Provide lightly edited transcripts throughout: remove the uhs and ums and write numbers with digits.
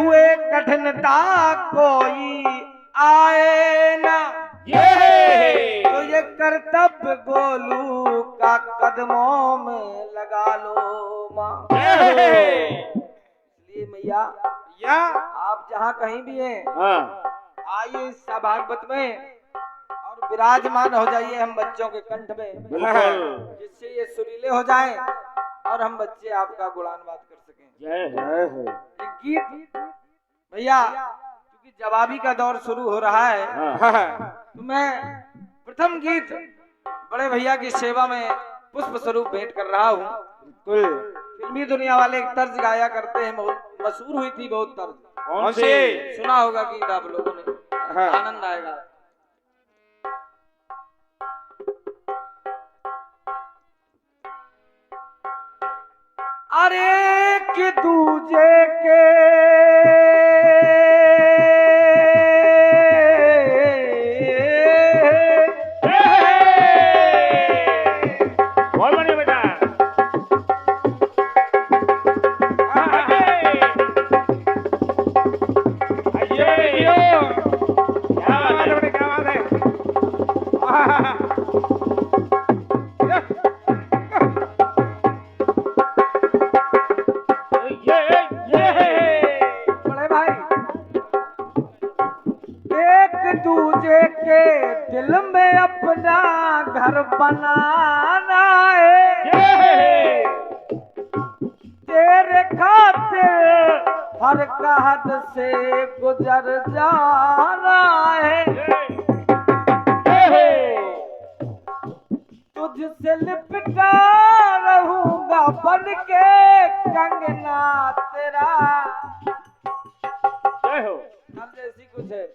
हुए कठिनता कोई आए ना, तो ये कर्तव्य गोलू का कदमों में लगा लो माँ। इसलिए मैया आप जहाँ कहीं भी हैं, आइए इस सभागवत में और विराजमान हो जाइए हम बच्चों के कंठ में, जिससे ये सुरीले हो जाएं और हम बच्चे आपका गुणानुवाद कर सकें। एक गीत भैया, क्योंकि जवाबी का दौर शुरू हो रहा है, तो मैं प्रथम गीत बड़े भैया की सेवा में पुष्प स्वरूप भेंट कर रहा हूँ। फिल्मी दुनिया वाले एक तर्ज गाया करते हैं, बहुत मशहूर हुई थी, बहुत तर्ज। कौन से? सुना होगा गीत आप लोगों ने, आनंद आएगा। अरे कि दूजे के बहुत बढ़िया बेटा। दूजे के दिल में अपना घर बनाना है, तेरे खातिर हर कहद से गुजर जाना है। तुझसे लिपटा रहूंगा बन के कंगना तेरा, जैसी कुछ है।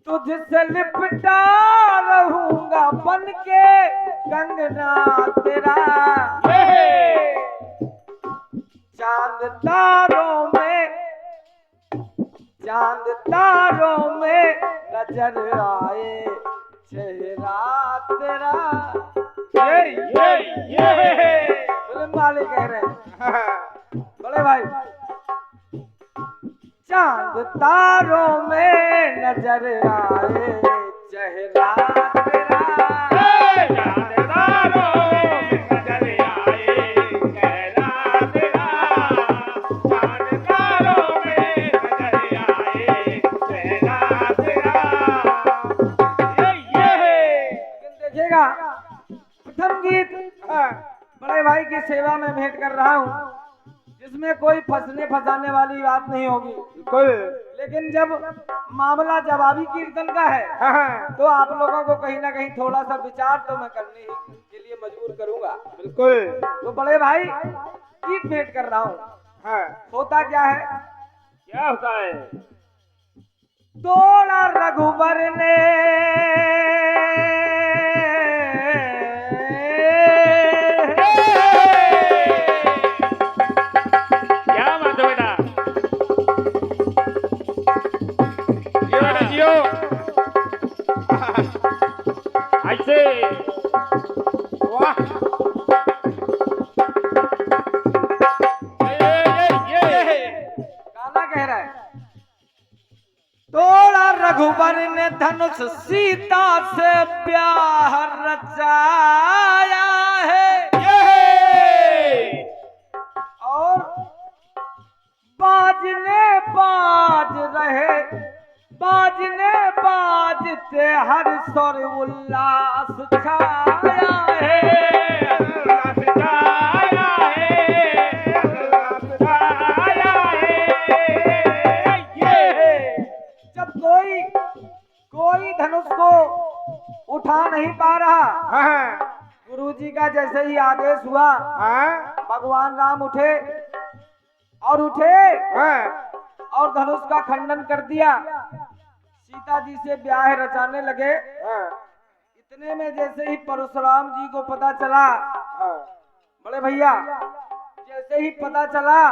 तुझसे लिपटा रहूंगा बन के कंगना तेरा, चांद तारों में नजर आए चेहरा तेरा। फिल्म वाले कह रहे हैं बड़े भाई, चांद तारों में नजर आए चेहरा तेरा, चांद तारों में नजर आए चेहरा तेरा, चांद तारों में नजर आए चेहरा तेरा। लेकिन देखिएगा, प्रथम गीत बड़े भाई की सेवा में भेंट कर रहा हूँ, जिसमें कोई फंसने फंसाने वाली बात नहीं होगी। लेकिन जब मामला जवाबी कीर्तन का है, तो आप लोगों को कहीं ना कहीं थोड़ा सा विचार तो मैं करने ही के लिए मजबूर करूंगा। बिल्कुल। तो बड़े भाई गीत भेंट कर रहा हूँ। होता क्या है? क्या होता है? तोड़ा रघुबर ने ऐसे वाह, गाना कह रहा है, तोड़ा रघुबर ने धनुष सीता से ब्याह रचाया है, और बाजने बाज रहे, बाजने बाजते हर स्वर उल्लास छाया है, उल्लास छाया है, उल्लास छाया है। ये जब कोई धनुष को उठा नहीं पा रहा, गुरुजी का जैसे ही आदेश हुआ, भगवान राम उठे और धनुष का खंडन कर दिया, सीता जी से ब्याह रचाने लगे। इतने में जैसे ही परशुराम जी को पता चला, बड़े भैया जैसे ही पता चला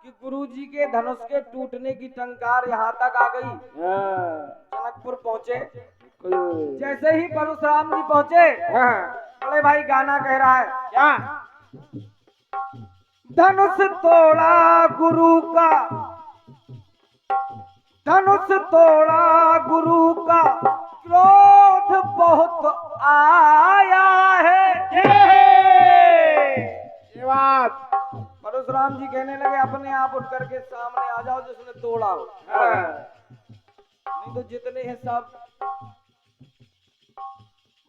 कि गुरुजी के धनुष के टूटने की टंकार यहाँ तक आ गई, जनकपुर पहुंचे। जैसे ही परशुराम जी पहुंचे, बड़े भाई गाना कह रहा है क्या? धनुष तोड़ा गुरु का, धनुष तोड़ा गुरु का, क्रोध बहुत आया है। ये बात परशुराम जी कहने लगे अपने आप उठ करके सामने आ जाओ जिसने तोड़ा हो, नहीं तो जितने हैं सब।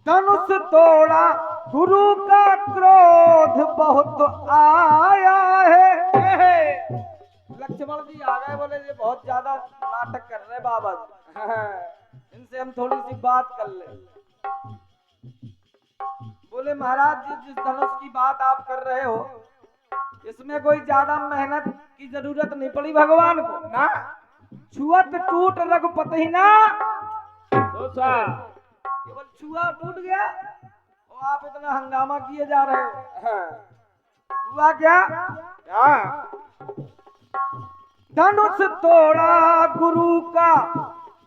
धनुष तोड़ा गुरु का, क्रोध बहुत आया है। लक्ष्मण जी आ गए, बोले ये बहुत ज्यादा नाटक कर रहे बाबा जी, इनसे हम थोड़ी सी बात कर ले। बोले महाराज जी, जिस धनुष की बात आप कर रहे हो इसमें कोई ज्यादा मेहनत की जरूरत नहीं पड़ी भगवान को ना, छुअत टूट रघुपति ना, केवल छुआ टूट गया और आप इतना हंगामा किए जा रहे हो। हुआ क्या? धनुष तोड़ा गुरु का,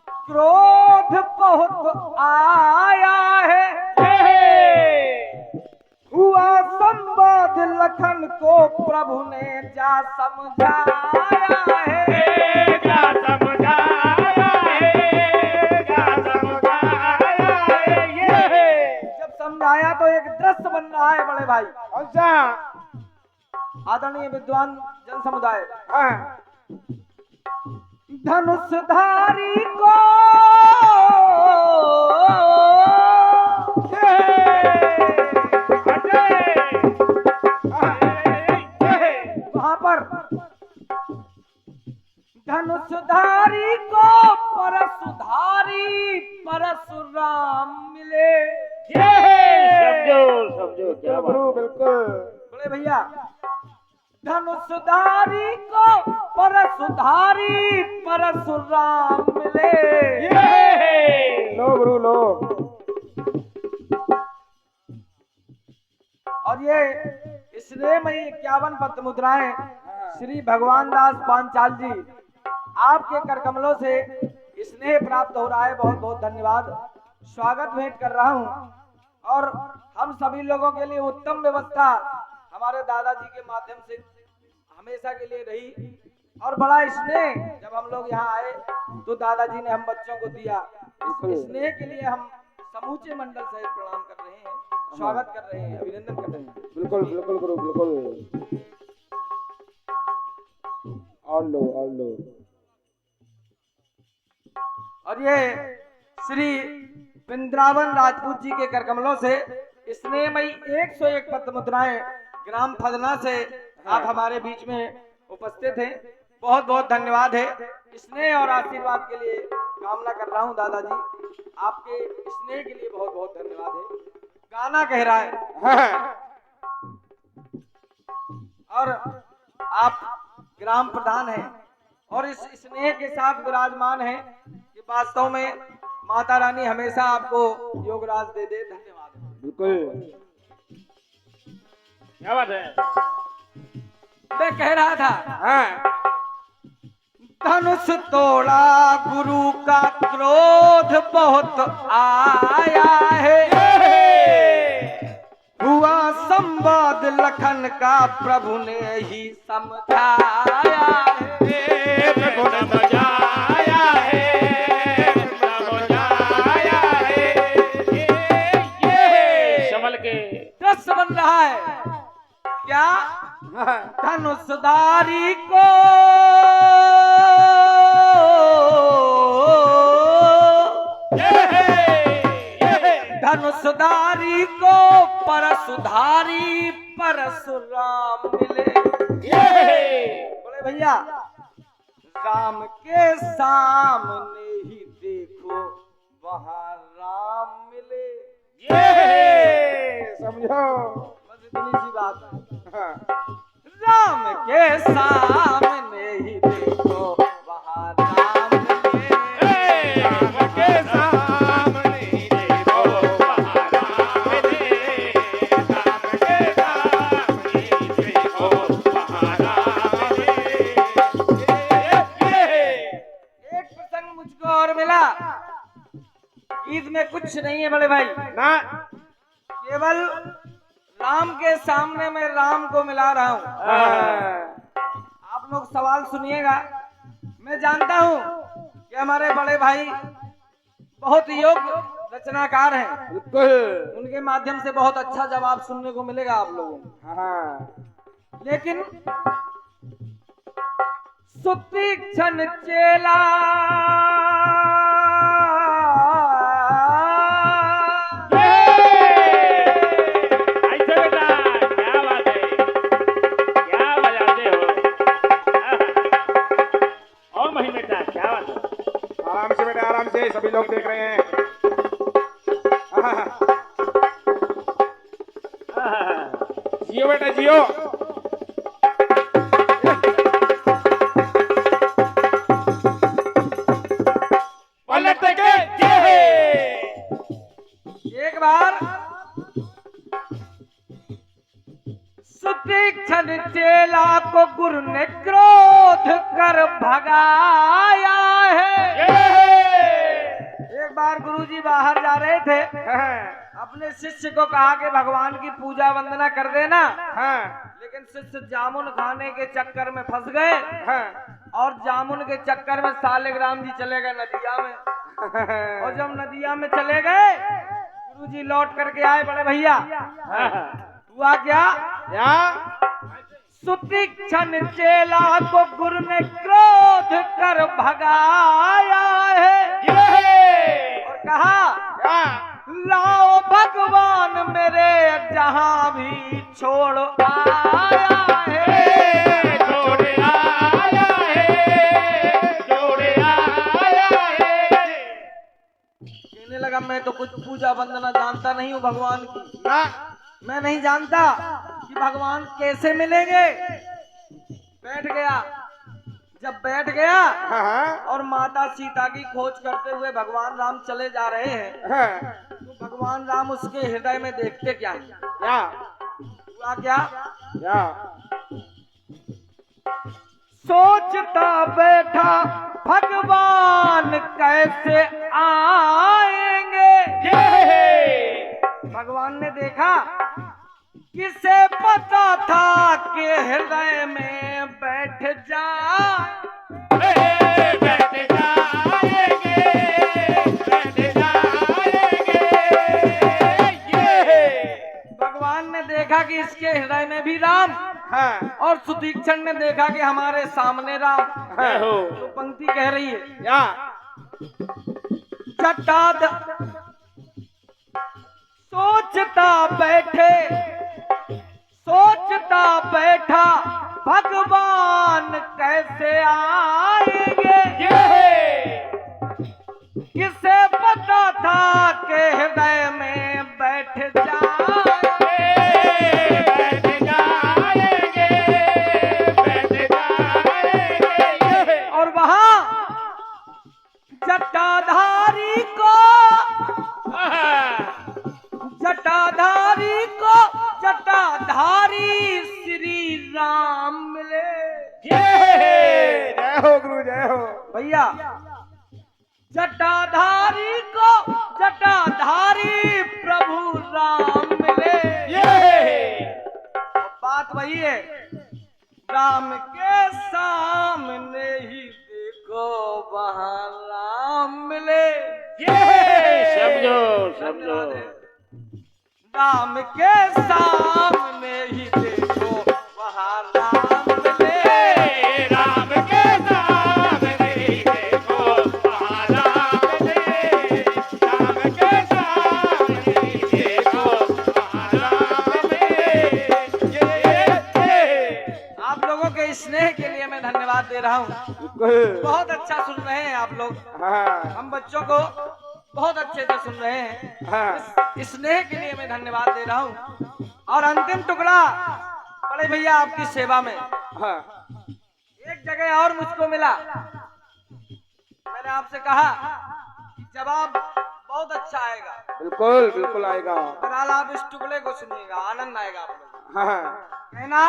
क्रोध बहुत आया है। हुआ संवाद लखन को, प्रभु ने जा समझाया है। जा समझाया है, जा समझाया है। ये जब समझाया तो एक दृश्य बन रहा है बड़े भाई। अच्छा, आदरणीय विद्वान जन समुदाय, धनुषधारी को वहां पर धनुषधारी को परशुधारी परशुराम मिले। समझो समझो, क्या बात। बिल्कुल बड़े भैया, धनुषधारी को परशुधारी परशुराम मिले। लो गुरु लो। और ये स्नेहमयी 51 पत्र मुद्राएं श्री भगवान दास पांचाल जी आपके करकमलों से स्नेह प्राप्त हो रहा है। बहुत बहुत धन्यवाद, स्वागत भेंट कर रहा हूं। और हम सभी लोगों के लिए उत्तम व्यवस्था हमारे दादाजी के माध्यम से हमेशा के लिए रही, और बड़ा स्नेह जब हम लोग यहाँ आए तो दादाजी ने हम बच्चों को दिया। इस स्नेह के लिए हम समूचे मंडल से प्रणाम कर रहे हैं, स्वागत कर रहे हैं, अभिनंदन कर रहे हैं। बिल्कुल बिल्कुल गुरु बिल्कुल। और लो और लो। और ये श्री वृंदावन राजपूत जी के करकमलों से स्नेहमयी 101 पत्र मुद्राएं ग्राम फदना से आप हमारे बीच में उपस्थित हैं। बहुत बहुत धन्यवाद है। स्नेह और आशीर्वाद के लिए कामना कर रहा हूं दादाजी, आपके स्नेह के लिए बहुत बहुत धन्यवाद है। गाना कह रहा है और आप ग्राम प्रधान हैं और इस स्नेह के साथ विराजमान हैं कि वास्तव में माता रानी हमेशा आपको योगराज दे दे। धन्यवाद। बिल्कुल, क्या बात है। मैं कह रहा था, धनुष तोड़ा गुरु का, क्रोध बहुत आया है। हुआ संवाद लखन का, प्रभु ने ही समझाया है। प्रभु ने समझाया है, समझाया है। ये संभल के दृश्य बन रहा है क्या? धनुषधारी को धनुषधारी को परशुधारी परशुराम मिले। बोले भैया, राम के सामने ही देखो वहां राम मिले। समझो, बस इतनी सी बात है। राम के सामने ही देखो वहां राम मिले। राम के सामने ही देखो वहां राम मिले। राम के सामने ही देखो वहां राम मिले। एक प्रसंग मुझको और मिला। गीत में कुछ नहीं है बड़े भाई, ना केवल राम के सामने मैं राम को मिला रहा हूँ। आप लोग सवाल सुनिएगा। मैं जानता हूँ कि हमारे बड़े भाई बहुत योग्य रचनाकार हैं, बिल्कुल। उनके माध्यम से बहुत अच्छा जवाब सुनने को मिलेगा आप लोगों को। हाँ। लेकिन सुतीक्षण चेला ऐसे बेटा, क्या बात है, क्या बजाते हो। और मही बेटा, क्या बात है। आराम से बेटा, आराम से, सभी लोग देख रहे हैं। जियो बेटा जियो। पलट के एक बार सुतीक्षण चेला को गुरु ने क्रोध कर भगाया है। एक बार गुरुजी बाहर जा रहे थे, अपने शिष्य को कहा कि भगवान की पूजा वंदना कर देना। लेकिन शिष्य जामुन खाने के चक्कर में फंस गए और जामुन के चक्कर में सालिग्राम जी चले गए नदिया में। और जब नदिया में चले गए, गुरुजी लौट करके आए, बड़े भैया हुआ क्या? सुतीक्षण चेला को गुरु ने क्रोध कर भगाया है और कहा लाओ भगवान मेरे जहां भी छोड़ आया है, छोड़ आया है, छोड़ आया है। कहने लगा मैं तो कुछ पूजा वंदना जानता नहीं हूँ भगवान की, मैं नहीं जानता कि भगवान कैसे मिलेंगे। बैठ गया। जब बैठ गया और माता सीता की खोज करते हुए भगवान राम चले जा रहे हैं, तो भगवान राम उसके हृदय में देखते क्या हुआ क्या? सोचता बैठा भगवान कैसे आएंगे। भगवान ने देखा, किसे पता था कि हृदय में बैठ जाएंगे। भगवान ने देखा कि इसके हृदय में भी राम, और सुतीक्षण ने देखा कि हमारे सामने राम। तो पंक्ति कह रही है, चटाद सोचता बैठा भगवान कैसे आएंगे। किसे पता था कि हृदय में बैठ जाएंगे। और वहां जटाधारी श्री राम मिले। जय हो गुरु, जय हो भैया। जटाधारी प्रभु राम मिले। बात वही है, राम के सामने ही देखो वहां राम मिले। समझो। राम के सामने ही देखो वहां राम मिले। राम के सामने ही देखो वहां राम मिले। राम के सामने ही देखो वहां राम मिले। आप लोगों के स्नेह के लिए मैं धन्यवाद दे रहा हूँ। बहुत अच्छा सुन रहे हैं आप लोग। हम बच्चों को बहुत अच्छे से सुन रहे हैं। इस स्नेह के लिए मैं धन्यवाद दे रहा हूँ। और अंतिम टुकड़ा बड़े भैया आपकी सेवा में। एक जगह और मुझको मिला, मैंने आपसे कहा कि जवाब बहुत अच्छा आएगा। बिल्कुल बिल्कुल आएगा। बहरहाल आप इस टुकड़े को सुनिएगा, आनंद आएगा आप लोग। कहना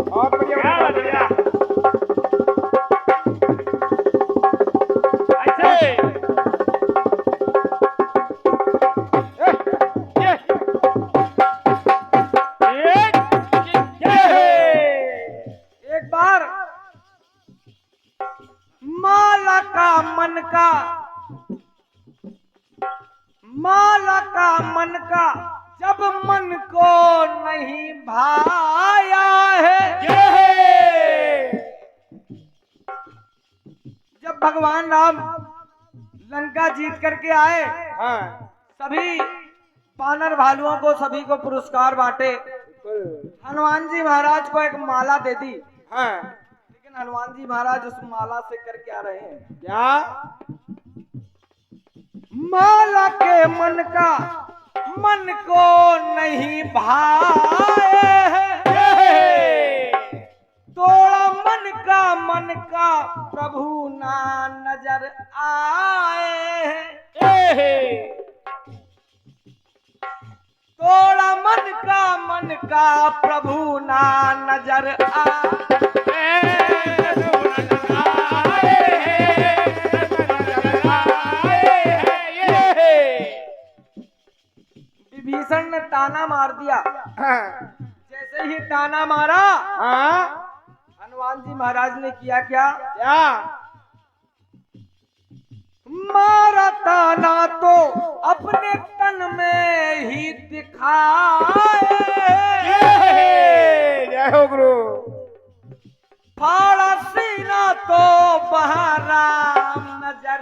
बहुत बढ़िया। माला का मन का जब मन को नहीं भाया है। जब भगवान राम लंका जीत करके आए, हाँ सभी वानर भालुओं को सभी को पुरस्कार बांटे। हनुमान जी महाराज को एक माला दे दी। हाँ लेकिन हनुमान जी महाराज उस माला से कर क्या रहे हैं? क्या? माला के मन का मन को नहीं भाए, तोड़ा मन का प्रभु ना नजर आए। तोड़ा मन का प्रभु ना नजर विभीषण ने ताना मार दिया। जैसे ही ताना मारा, हनुमान जी महाराज ने किया क्या? मारा ताना तो अपने तन में ही दिखाए। जय हो गुरु। फाड़ा सीना तो बहराम नजर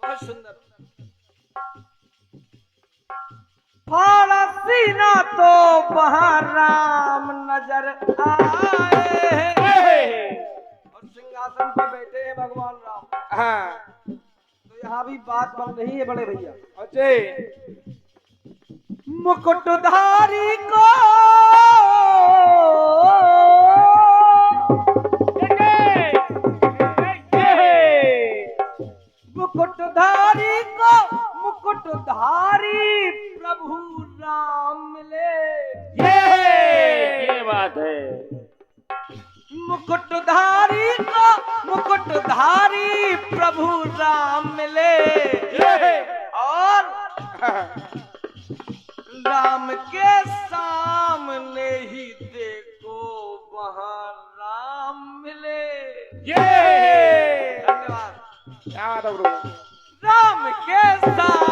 बहुत सुंदर। फाड़ा सीना तो बहराम नजर आए। और सिंहासन पे बैठे हैं भगवान राम। हाँ तो यहाँ भी बात बन रही है बड़े भैया। अच्छे मुकुटधारी को मुकुटधारी प्रभु राम मिले। ये बात है। मुकुटधारी प्रभु राम मिले। और राम के सामने ही देखो वहां राम मिले। धन्यवाद। क्या बात है गुरु। राम के सामने